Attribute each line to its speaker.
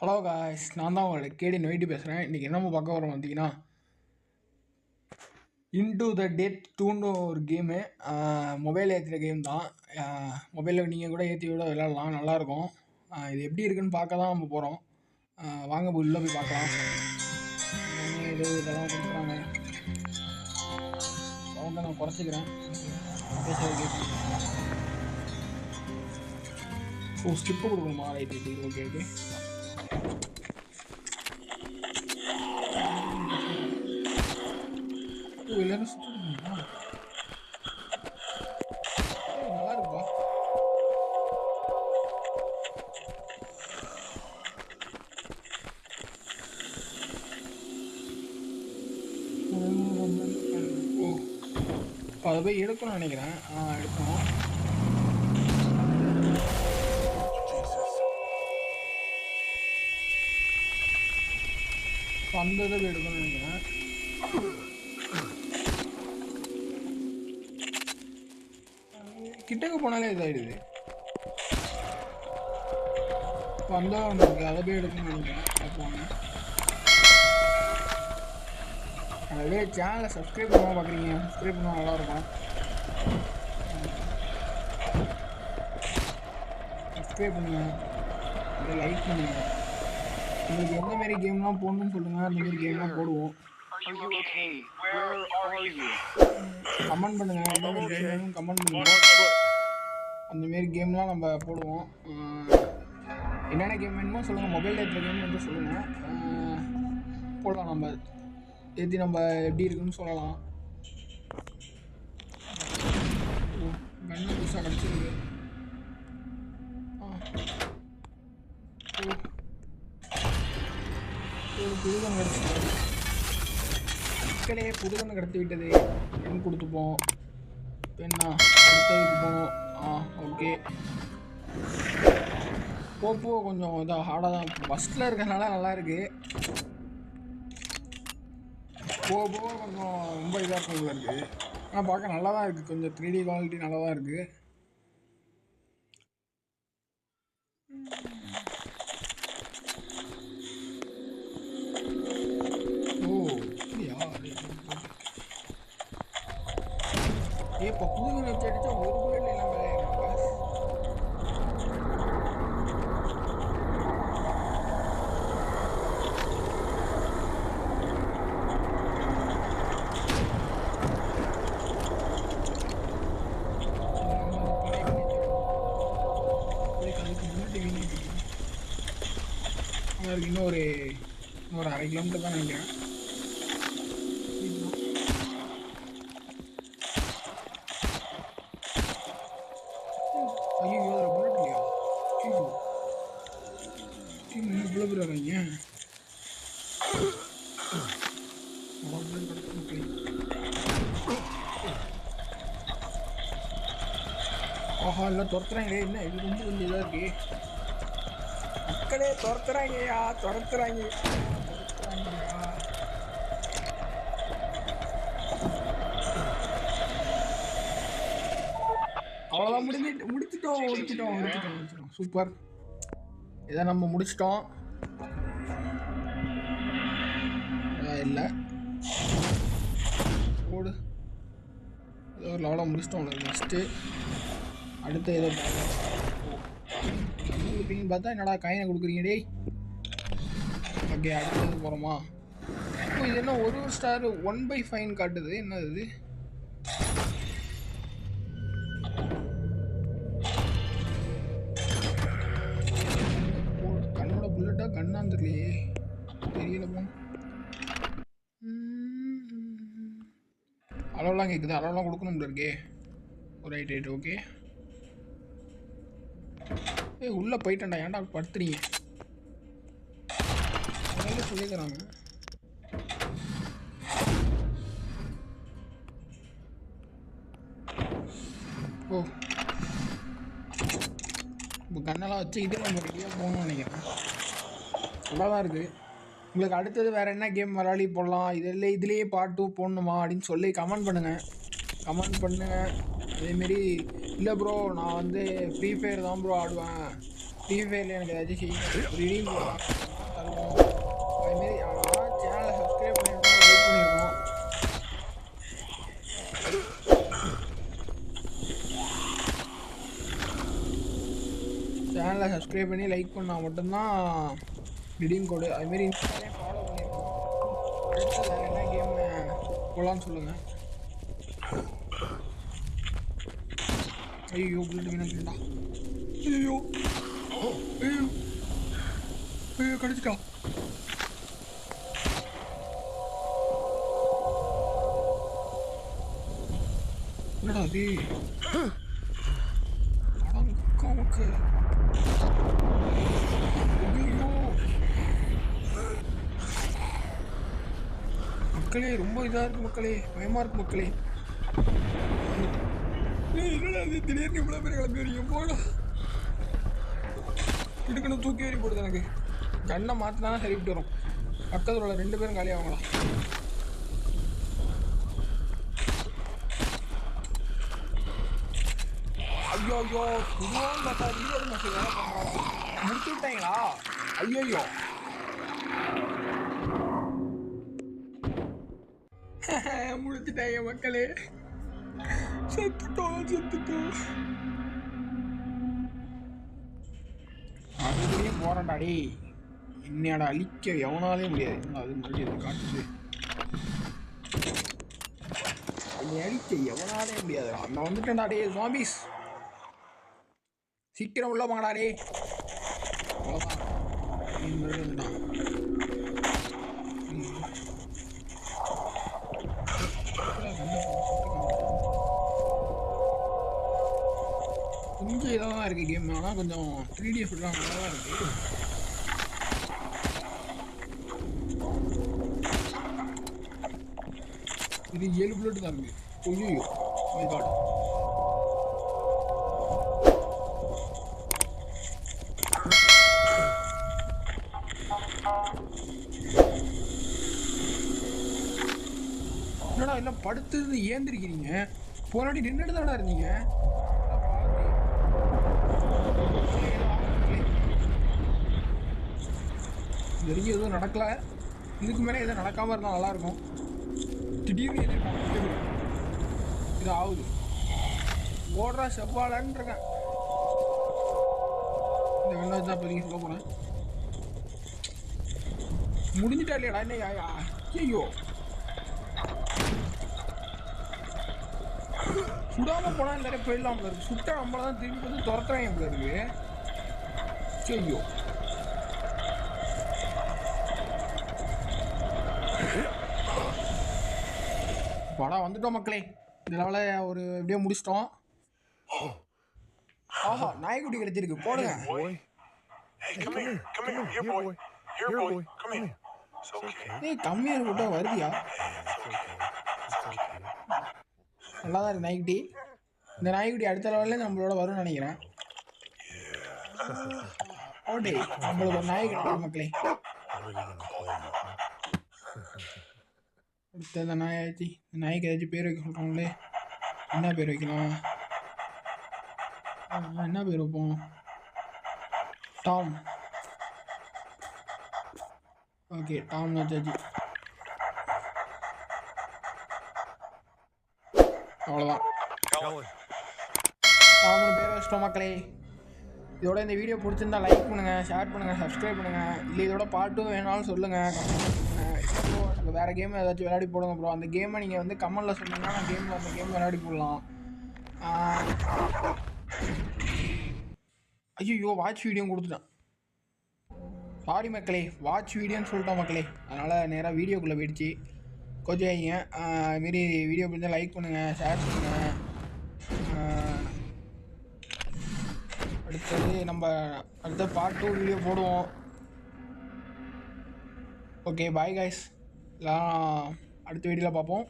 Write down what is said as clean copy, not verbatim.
Speaker 1: Hello guys, நான் தான் உங்களோட கேடி நொய்ட்டு பேசுகிறேன். இன்றைக்கி என்னமோ பார்க்க வரோம் பார்த்தீங்கன்னா, இன்டு த டெத் டூன்னு ஒரு கேமு. மொபைலில் ஏற்றுற கேம் தான். மொபைலில் நீங்கள் கூட ஏற்றி விட விளையாடலாம், நல்லாயிருக்கும். இது எப்படி இருக்குன்னு பார்க்க தான் நம்ம போகிறோம். வாங்க உள்ளே போய் பார்க்கலாம். ஏதோ இதெல்லாம் கொடுக்குறாங்க. சவுண்டை நான் குறைச்சிக்கிறேன். பேசுகிறது கேட்குறேன். ஓ, ஸ்கிப்பு கொடுக்கணுமா? Right right, okay okay. எல்லாரும் சுற்றுங்களா? நல்லா இருக்குப்பா. ஓ, அதை போய் எடுக்கணும்னு நினைக்கிறேன். எடுக்கணும். அந்த இதை போய் எடுக்கணும்னு நினைக்கிறேன். கிட்டக்க போனாலே இதாகிடுது. வந்தால் ஒன்று இருக்குது, அதை போய் எடுக்கணும்னு நினைக்கிறேன். போங்க. அதே சேனலை சப்ஸ்கிரைப் பண்ணாமல் பார்க்குறீங்க, சப்ஸ்கிரைப் பண்ணால் நல்லாயிருக்கும். சப்ஸ்கிரைப் பண்ணுங்கள், அதை லைக் பண்ணுங்கள். உங்களுக்கு எந்த மாதிரி கேம்லாம் போடணும்னு சொல்லுங்கள், அந்த மாதிரி கேம்லாம் போடுவோம். கமெண்ட் பண்ணுங்கள், எந்த மாதிரி கேம் வேணும் கமெண்ட் பண்ணுங்கள். அந்தமாரி கேம்லாம் நம்ம போடுவோம். என்னென்ன கேம் வேணுமோ சொல்லுங்கள், மொபைலில் ஏற்றுற கேம் வந்து சொல்லுங்கள், போடலாம். நம்ம ஏற்றி நம்ம எப்படி இருக்குன்னு சொல்லலாம். கண்ணு புதுசாக கிடச்சிருக்கு. புதுகன் கிடச்சிருக்கு. மக்களே, புதுகன் கிடத்தி விட்டது. பெண் கொடுத்துப்போம். பெண்ணா அடுத்ததுக்கு போகணும். ஓகே. போப்போ கொஞ்சம் இதாக ஹார்டாக தான். ஃபஸ்ட்டில் இருக்கிறதுனால நல்லாயிருக்கு. போக கொஞ்சம் ரொம்ப இதாக இருக்கிறதுல இருக்குது. ஆனால் பார்க்க நல்லா தான் இருக்குது. கொஞ்சம் 3D குவாலிட்டி நல்லா தான் இருக்குது. இப்போ புதுகன் வச்சு அடித்தா ஒரு புல்லட் எல்லாம் இன்னொரு 1/2 கிலோமீட்டர் தான் நினைக்கிறேன். ஐயோ, அதில் புல்லட் இல்லையா? இவ்வளோ பேர் வராங்க. ஆஹா, எல்லாம் துரத்துறாங்க. என்ன இது ரொம்ப கொஞ்சம் இதாக இருக்கு. மக்களே துரத்துறாங்கய்யா, துரத்துறாங்க. அவ்வளோதான், முடிச்சிட்டோம். சூப்பர். இதை நம்ம முடிச்சிட்டோம். இல்லை ஓடு, ஏதோ ஒரு லெவலாக முடிச்சிட்டோம். நெக்ஸ்ட்டு அடுத்த ஏதோ கொடுப்பீங்கன்னு பார்த்தா என்னடா காயினை கொடுக்குறீங்க டேய். ஓகே, அடுத்தது போகிறோமா? இப்போ இது என்ன ஒரு ஸ்டார் 1/5 காட்டுது, என்னது இது? கண்ணோட புல்லட்டா கண்ணான்னு தெரியலையே, தெரியல. போ அளவெல்லாம் கேட்குது, அளவெல்லாம் கொடுக்கணும்ல இருக்கே. Right okay. உள்ளே போயிட்டேன்டா, ஏன்டா படுத்துறீங்க? அதனால சொல்லிக்கிறாங்க. ஓ, இப்போ கண்ணெல்லாம் வச்சு இது நம்ம ரெடியாக போகணும்னு நினைக்கிறேன். நல்லா தான் இருக்குது. உங்களுக்கு அடுத்தது வேறு என்ன கேம் விளையாடி போடலாம், இதுலேயே பார்ட் 2 போடணுமா அப்படின்னு சொல்லி கமெண்ட் பண்ணுங்கள். அதேமாரி இல்லை ப்ரோ, நான் வந்து ஃப்ரீ ஃபயர் தான் ப்ரோ ஆடுவேன், ஃப்ரீ ஃபயரில் எனக்கு ஏதாச்சும் ரீடிங் தருவோம். அதுமாரி ஆனால் சேனலை சப்ஸ்கிரைப் பண்ணியிருக்கோம், லைக் பண்ணியிருக்கோம். சேனலை சப்ஸ்கிரைப் பண்ணி லைக் பண்ணால் மட்டும்தான் ரிடீம் கோடு. அதுமாரி இன்ஸ்டாலையும் ஃபாலோ பண்ணியிருக்கோம். அடுத்து வேறு என்ன கேம் போகலான்னு சொல்லுங்கள். ஐயோ புல்லட் வேணும்டா. ஐயோ ஐயோ ஐயோ கடிச்சிட்டா. என்னடா அது? அடங்கமுக்கு. ஐயோ மக்களே, ரொம்ப இதாக இருக்குது மக்களே, பயமாக இருக்குது மக்களே. என்னடா அது திடீர்னு இவ்வளோ பேர் கிளம்பி வரீங்க? போடா இடுக்கணும், தூக்கி ஏறி போடுது. எனக்கு கண்ணை மாற்றினா தான் சரிவிட்டு வரும். பக்கத்தில் உள்ள 2 பேரும் காலியாகங்களா? ஐயோ ஐயோ இதுவும் பார்த்தா ரீலோடு மெசேஜ் வேலை பண்ணுறாங்க. முடிச்சு விட்டாங்களா? ஐயோ முடிச்சுட்டாங்க மக்களே. செத்துட்டோம். அதுலேயே போராட்டாடி என்னையோட அழிக்க எவனாலே முடியாது. அது மறுபடியும் காட்டுது. என்னை அழிக்க எவனாலே முடியாது. நான் வந்துட்டேன்டா டே ஜாம்பிஸ், சீக்கிரம் உள்ள வாங்கடா டே. அவ்வளோதான், மறுபடியும் வந்துட்டான். கொஞ்சம் இதாக தான் இருக்குது கேம். ஆனால் கொஞ்சம் 3D ஃபுல்லாக நல்லா தான் இருக்குது. இது 7 புல்லட் தான் இருக்குது. ஐயோ மை காட். என்னடா எல்லாம் படுத்து ஏந்திருக்கிறீங்க? போராடி நின்றுட்டு தானடா இருந்தீங்க. வரைக்கும் எதுவும் நடக்கல. இதுக்கு மேலே எதுவும் நடக்காமல் இருந்தால் நல்லாயிருக்கும். திடீர்னு இது ஆகுது. ஓடுறா செவ்வாழன்னு இருக்கேன். இந்த வெள்ளம் தான் இப்போதைக்கு சொல்ல போகிறேன். முடிஞ்சிட்டா இல்லையாடா? என்ன ஐயோ சுடாமல் போனால் இந்த நிறைய போயிடலாம் போல இருக்கு. சுட்டா நம்மள தான் திரும்பி வந்து துரத்துறாங்க போல இருக்கு. ஐயோ படம் வந்துட்டோம் மக்களே. இந்த லெவலில் ஒரு எப்படியோ முடிச்சிட்டோம். ஆஹா நாய்க்குட்டி கிடைச்சிருக்கு, போடுங்க. ஏய் கம்மியாக போட்டா வருதியா? நல்லா தான் இருக்கு நாய்க்குட்டி. இந்த நாய்க்குட்டி அடுத்த லெவலில் நம்மளோட வரும்னு நினைக்கிறேன். ஓடே நம்மளுக்கு ஒரு நாய் கிடைக்கும் மக்களே. அடுத்த இந்த நாயாச்சு. இந்த நாய்க்கு ஏதாச்சும் பேர் வைக்க சொல்கிறாங்களே. என்ன பேர் வைக்கலாம்? என்ன பேர் வைப்போம்? டாம். ஓகே டாம் வச்சாச்சு. அவ்வளோதான், டாம்னு பேர் வச்சிட்டோம் மக்களே. இதோட இந்த வீடியோ பிடிச்சிருந்தா லைக் பண்ணுங்கள், ஷேர் பண்ணுங்கள், சப்ஸ்கிரைப் பண்ணுங்கள். இல்லை இதோட பாட்டும் வேணாலும் சொல்லுங்கள். இப்போ வேறு கேம் ஏதாச்சும் விளையாடி போடுங்க ப்ரோ. அந்த கேமை நீங்கள் வந்து கமெண்டில் சொன்னீங்கன்னா நான் கேமில் அந்த கேம் விளையாடி போடலாம். ஐயோ வாட்ச் வீடியோ கொடுத்துட்டேன். சாரி மக்களே, வாட்ச் வீடியோன்னு சொல்லிட்டோம் மக்களே. அதனால் நேராக வீடியோக்குள்ளே போயிடுச்சு. கொஞ்சம் வைங்க. இதுமாரி வீடியோ பிடிச்சா லைக் பண்ணுங்கள், ஷேர் பண்ணுங்கள். அடுத்தது நம்ம அடுத்த பார்ட் 2 வீடியோ போடுவோம். ஓகே பாய் கைஸ், எல்லாம் அடுத்த வீடியோவில் பார்ப்போம்.